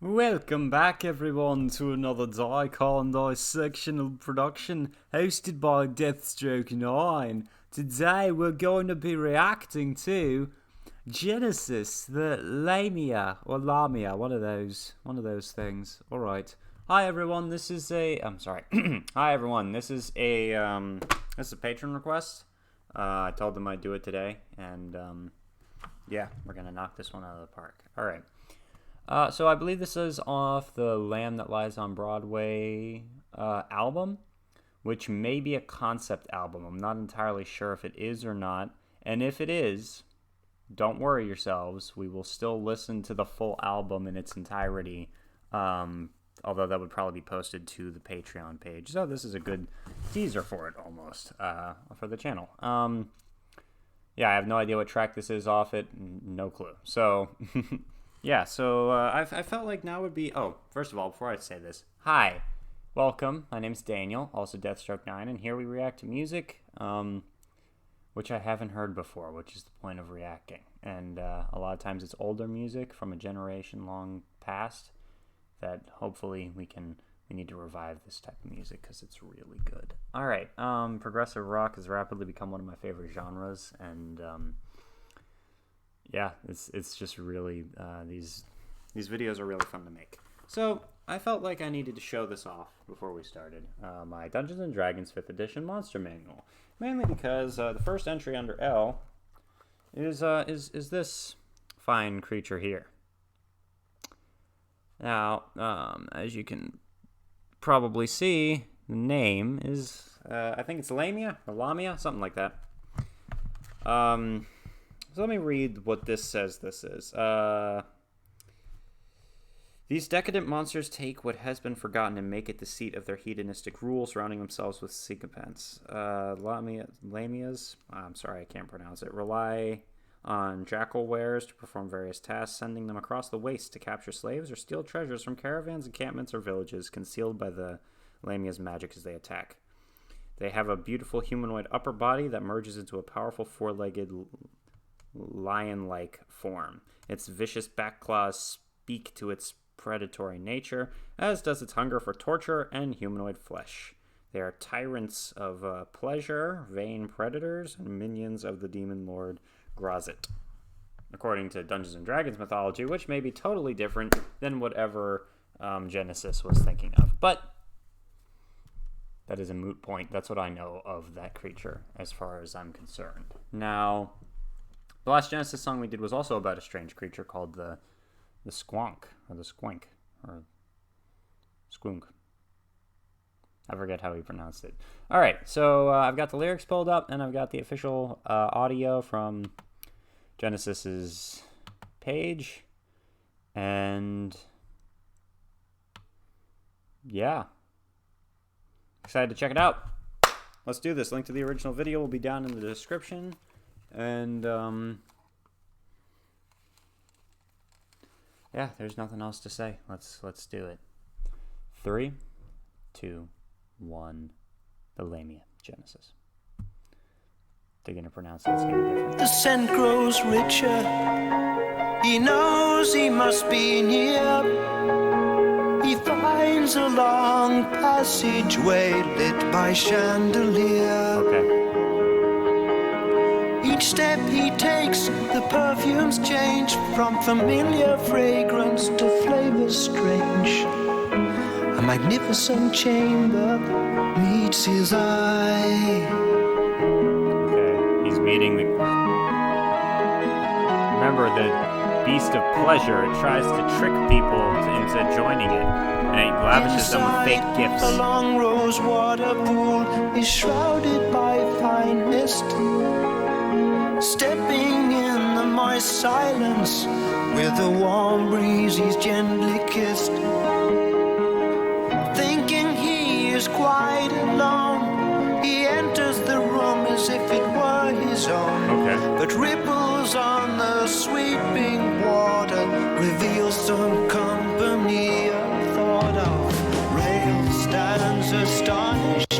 Welcome back, everyone, to another dicondissectional production hosted by Deathstroke9. Today we're going to be reacting to Genesis, the Lamia or Lamia, one of those things. All right. Hi everyone. This is a. Hi everyone. This is a patron request. I told them I'd do it today, and yeah, we're gonna knock this one out of the park. All right. So I believe this is off the Lamb That Lies on Broadway album, which may be a concept album. I'm not entirely sure if it is or not. And if it is, don't worry yourselves. We will still listen to the full album in its entirety, although that would probably be posted to the Patreon page. So this is a good teaser for it almost, for the channel. Yeah, I have no idea what track this is off it. No clue. So... Yeah, so I felt like now would be... Oh, first of all, before I say this, hi, welcome. My name's Daniel, also Deathstroke9, and here we react to music, which I haven't heard before, which is the point of reacting. And a lot of times it's older music from a generation long past that hopefully we need to revive this type of music because it's really good. All right, progressive rock has rapidly become one of my favorite genres, and... yeah, it's just really, these videos are really fun to make. So, I felt like I needed to show this off before we started. My Dungeons & Dragons 5th edition monster manual. Mainly because the first entry under L is this fine creature here. Now, as you can probably see, the name is, I think it's Lamia, or Lamia, something like that. So let me read what this says this is. These decadent monsters take what has been forgotten and make it the seat of their hedonistic rule, surrounding themselves with sycophants. Lamias, I'm sorry, I can't pronounce it, rely on jackal wares to perform various tasks, sending them across the waste to capture slaves or steal treasures from caravans, encampments, or villages, concealed by the Lamia's magic as they attack. They have a beautiful humanoid upper body that merges into a powerful four-legged lion-like form. Its vicious back claws speak to its predatory nature, as does its hunger for torture and humanoid flesh. They are tyrants of pleasure, vain predators, and minions of the demon lord Grozit, according to Dungeons & Dragons mythology, which may be totally different than whatever Genesis was thinking of. But that is a moot point. That's what I know of that creature, as far as I'm concerned. Now... the last Genesis song we did was also about a strange creature called the squonk, or the squink, or squunk. I forget how he pronounced it. All right, so I've got the lyrics pulled up, and I've got the official audio from Genesis's page, and yeah, excited to check it out. Let's do this. Link to the original video will be down in the description. And, yeah, there's nothing else to say. Let's do it. 3, 2, 1, the Lamia, Genesis. They're gonna pronounce it, it's gonna be different. The scent grows richer. He knows he must be near. He finds a long passageway lit by chandelier. Okay. Each step he takes, the perfumes change from familiar fragrance to flavors strange. A magnificent chamber meets his eye. Okay, he's meeting the... Remember, the beast of pleasure, it tries to trick people into joining it, and it lavishes them with fake gifts. A long rose water pool is shrouded by fine mist. Stepping in the moist silence, with a warm breeze he's gently kissed. Thinking he is quite alone, he enters the room as if it were his own. Okay. But ripples on the sweeping water reveal some company unthought of. Rail stands astonished,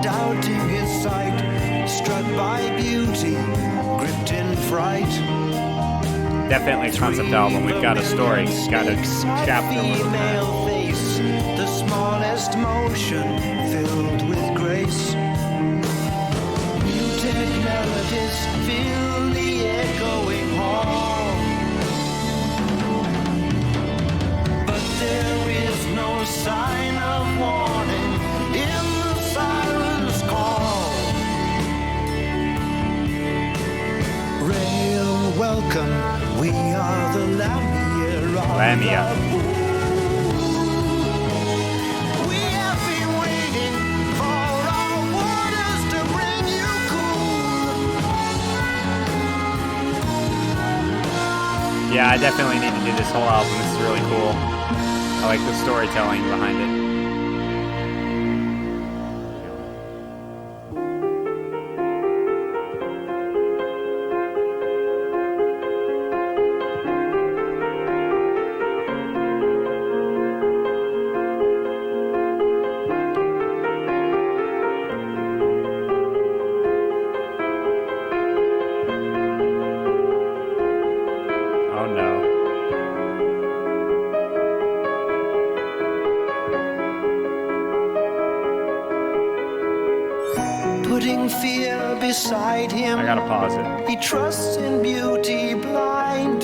doubting his sight, struck by beauty, gripped in fright. Definitely a concept album. We've got a story. We've got a chapter. Female face, the smallest motion filled with grace. Muted melodies fill the echoing hall, but there is no sign of warning in the siren's call. Rail, welcome, we are the Lamia. We have been waiting for our waters to bring you cool. Yeah, I definitely need to do this whole album. This is really cool. I like the storytelling behind it. Oh no. Putting fear beside him, I gotta pause it. he trusts in beauty blind.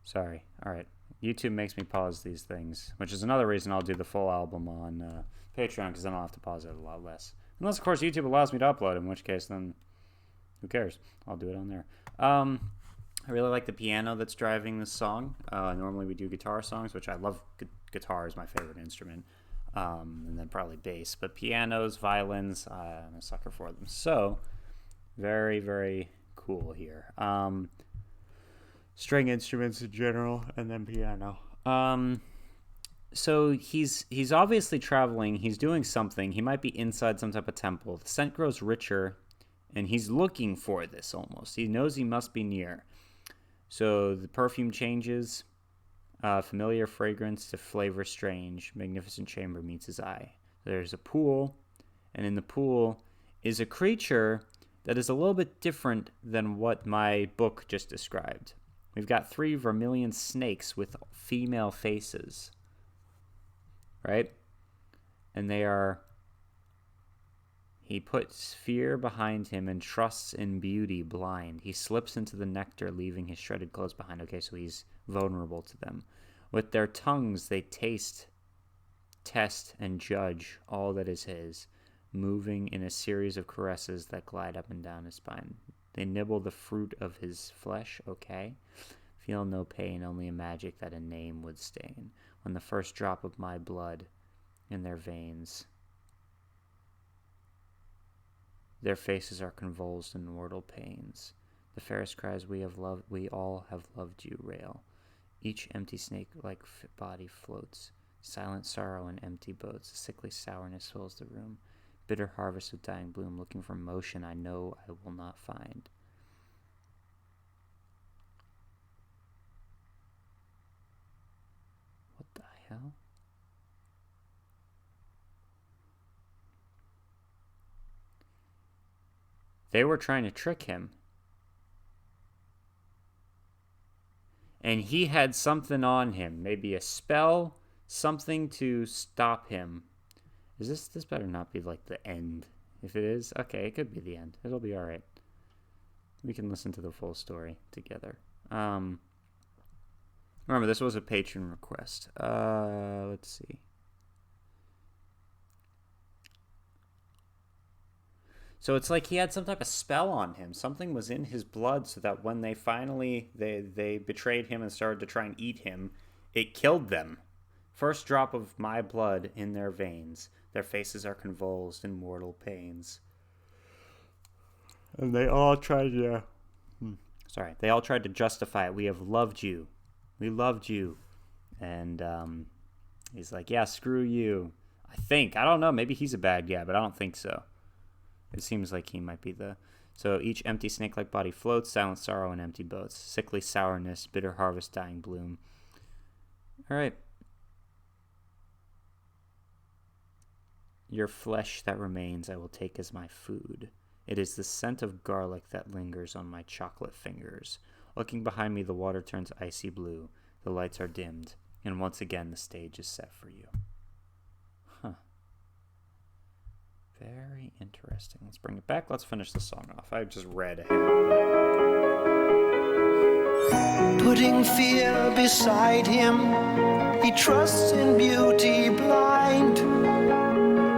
Sorry. Alright. YouTube makes me pause these things, which is another reason I'll do the full album on Patreon, because then I'll have to pause it a lot less. Unless, of course, YouTube allows me to upload, in which case, then who cares? I'll do it on there. I really like the piano that's driving this song. Normally we do guitar songs, which I love. Guitar is my favorite instrument. And then probably bass. But pianos, violins, I'm a sucker for them. So, very, very cool here. String instruments in general, and then piano. So he's obviously traveling. He's doing something. He might be inside some type of temple. The scent grows richer, and he's looking for this almost. He knows he must be near. So the perfume changes. Familiar fragrance to flavor strange. Magnificent chamber meets his eye. There's a pool, and in the pool is a creature that is a little bit different than what my book just described. We've got 3 vermilion snakes with female faces, right? And they are... He puts fear behind him and trusts in beauty blind. He slips into the nectar, leaving his shredded clothes behind. Okay, so he's vulnerable to them. With their tongues, they taste, test, and judge all that is his, moving in a series of caresses that glide up and down his spine. They nibble the fruit of his flesh, okay? Feel no pain, only a magic that a name would stain. When the first drop of my blood in their veins, their faces are convulsed in mortal pains. The fairest cries, we all have loved you, rail. Each empty snake-like body floats. Silent sorrow in empty boats. A sickly sourness fills the room. Bitter harvest of dying bloom. Looking for motion I know I will not find. What the hell? They were trying to trick him. And he had something on him. Maybe a spell, something to stop him. This better not be like the end. If it is, okay, it could be the end. It'll be alright. We can listen to the full story together. Remember, this was a patron request. Let's see. So it's like he had some type of spell on him. Something was in his blood so that when they finally, they betrayed him and started to try and eat him, it killed them. First drop of my blood in their veins. Their faces are convulsed in mortal pains. And they all tried to... They all tried to justify it. We have loved you. We loved you. And he's like, yeah, screw you. I think. I don't know. Maybe he's a bad guy, but I don't think so. It seems like he might be the... So each empty snake-like body floats, silent sorrow in empty boats, sickly sourness, bitter harvest, dying bloom. All right. Your flesh that remains I will take as my food. It is the scent of garlic that lingers on my chocolate fingers. Looking behind me, the water turns icy blue. The lights are dimmed, and once again the stage is set for you. Huh. Very interesting. Let's bring it back. Let's finish the song off. I just read ahead. Putting fear beside him, he trusts in beauty blind.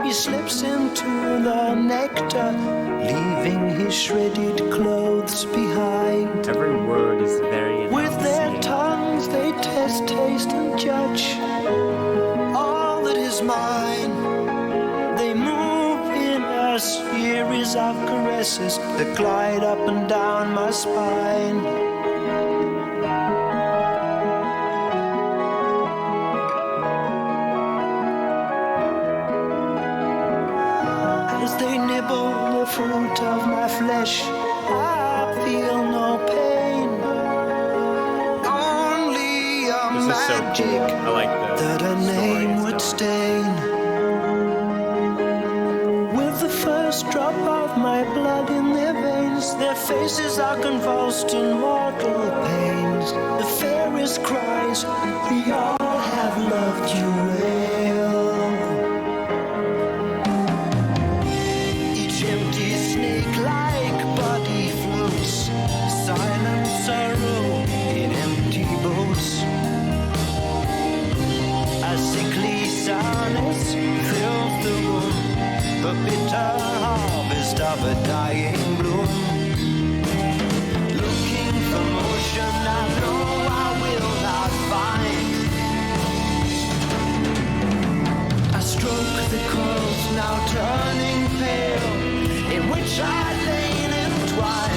He slips into the nectar, leaving his shredded clothes behind. Every word is very With their tongues they test, taste, and judge all that is mine. They move in a series of caresses that glide up and down my spine. As they nibble the fruit of my flesh, I feel no pain. Only a magic I like that a name would stain. With the first drop of my blood in their veins, their faces are convulsed in mortal pains. The fairest cries, we all have loved you well. Silent sorrow in empty boats. A sickly sourness fills the room, the bitter harvest of a dying bloom. Looking for motion I know I will not find. I stroke the curls now turning pale, in which I lain entwined.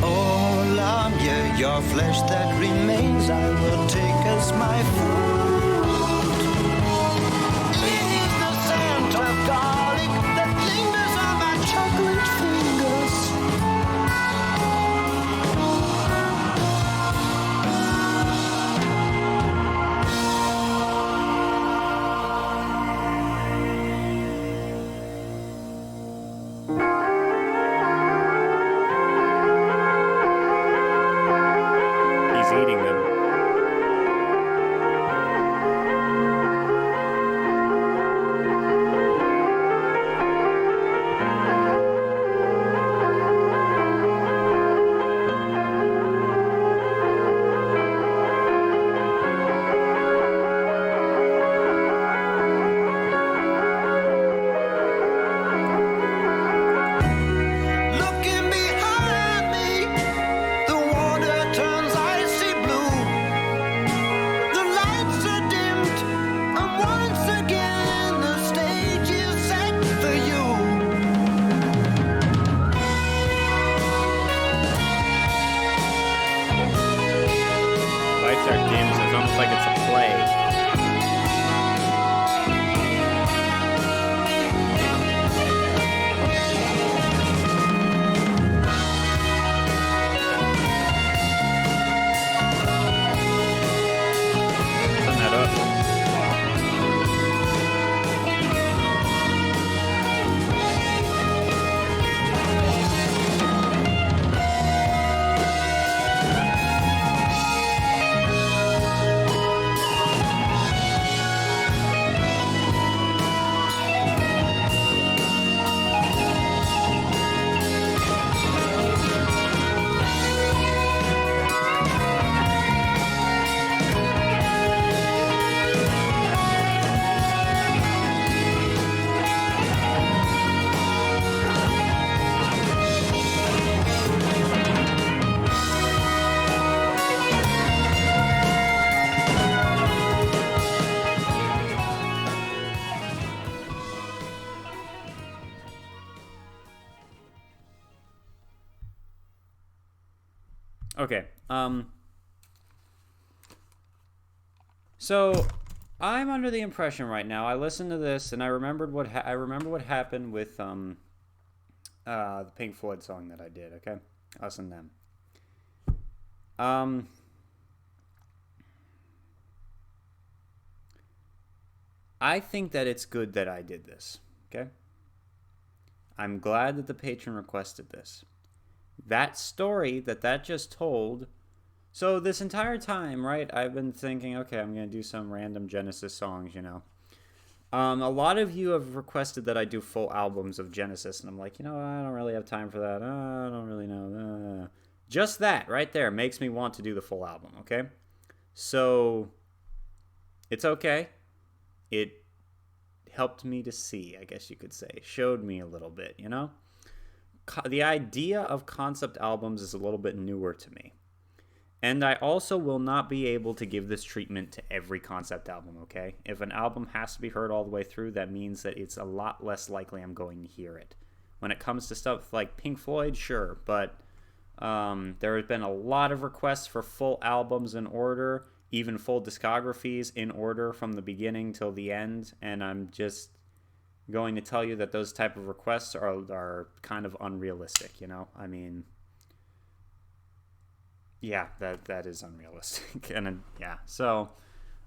Oh, Lamia, your flesh that remains I will take as my food. It is the scent of garlic that lingers on my chocolate fingers. Eating them. Like it's a play. Turn that up. Okay. So I'm under the impression right now. I listened to this and I remembered what happened with the Pink Floyd song that I did. Okay, us and them. I think that it's good that I did this. Okay. I'm glad that the patron requested this. that story that just told. So this entire time, right, I've been thinking, okay, I'm going to do some random Genesis songs, you know. A lot of you have requested that I do full albums of Genesis, and I'm like, you know, I don't really have time for that. I don't really know. Just that right there makes me want to do the full album, okay? So it's okay. It helped me to see, I guess you could say. Showed me a little bit, you know? The idea of concept albums is a little bit newer to me. And I also will not be able to give this treatment to every concept album, okay? If an album has to be heard all the way through, that means that it's a lot less likely I'm going to hear it. When it comes to stuff like Pink Floyd, sure, but there has been a lot of requests for full albums in order, even full discographies in order from the beginning till the end, and I'm just going to tell you that those type of requests are kind of unrealistic, you know? I mean, yeah, that is unrealistic. And yeah, so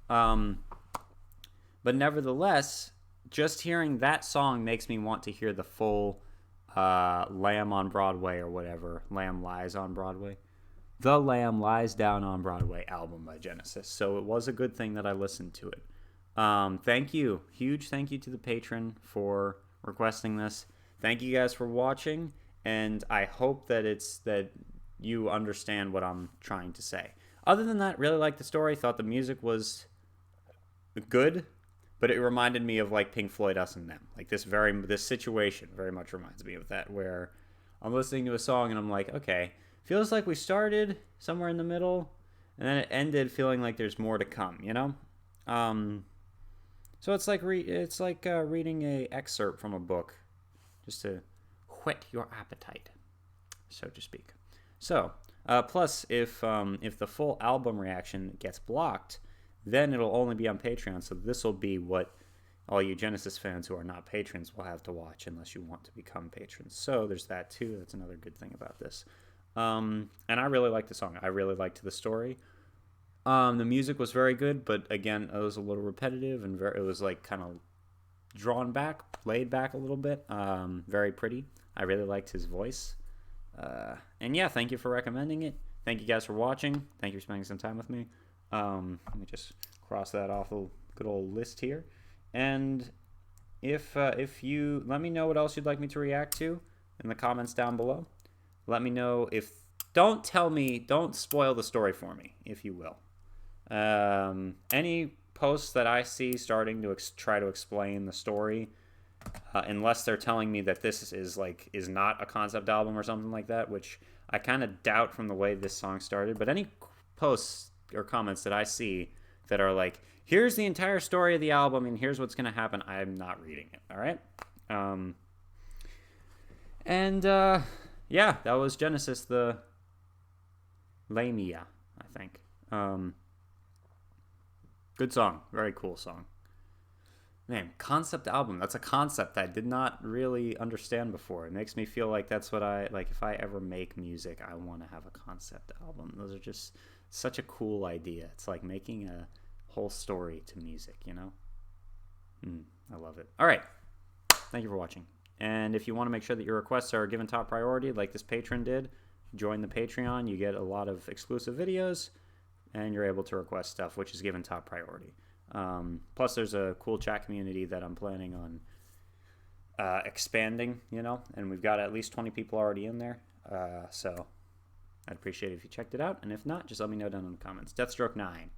but nevertheless, just hearing that song makes me want to hear the full Lamb on Broadway or whatever. Lamb Lies on Broadway. The Lamb Lies Down on Broadway album by Genesis. So it was a good thing that I listened to it. Thank you. Huge thank you to the patron for requesting this. Thank you guys for watching, and I hope that you understand what I'm trying to say. Other than that, really liked the story. Thought the music was good, but it reminded me of like Pink Floyd, Us and Them. Like this situation very much reminds me of that, where I'm listening to a song and I'm like, okay, feels like we started somewhere in the middle and then it ended feeling like there's more to come, you know? So it's like reading a excerpt from a book, just to whet your appetite, so to speak. So, plus, if the full album reaction gets blocked, then it'll only be on Patreon. So this will be what all you Genesis fans who are not patrons will have to watch unless you want to become patrons. So there's that too. That's another good thing about this. And I really liked the song. I really liked the story. The music was very good, but again, it was a little repetitive and it was like kind of drawn back, laid back a little bit. Very pretty. I really liked his voice. And yeah, thank you for recommending it. Thank you guys for watching. Thank you for spending some time with me. Let me just cross that off a good old list here. And if you let me know what else you'd like me to react to in the comments down below. Let me know don't spoil the story for me, if you will. Any posts that I see starting to try to explain the story, unless they're telling me that this is not a concept album or something like that, which I kind of doubt from the way this song started. But any posts or comments that I see that are like, here's the entire story of the album and here's what's going to happen, I'm not reading it. All right. Yeah, that was Genesis, the Lamia, I think. Good song. Very cool song. Man, concept album. That's a concept I did not really understand before. It makes me feel like that's what if I ever make music, I want to have a concept album. Those are just such a cool idea. It's like making a whole story to music, you know? I love it. All right. Thank you for watching. And if you want to make sure that your requests are given top priority, like this patron did, join the Patreon. You get a lot of exclusive videos, and you're able to request stuff, which is given top priority. Plus, there's a cool chat community that I'm planning on expanding, you know, and we've got at least 20 people already in there. So I'd appreciate it if you checked it out. And if not, just let me know down in the comments. Deathstroke9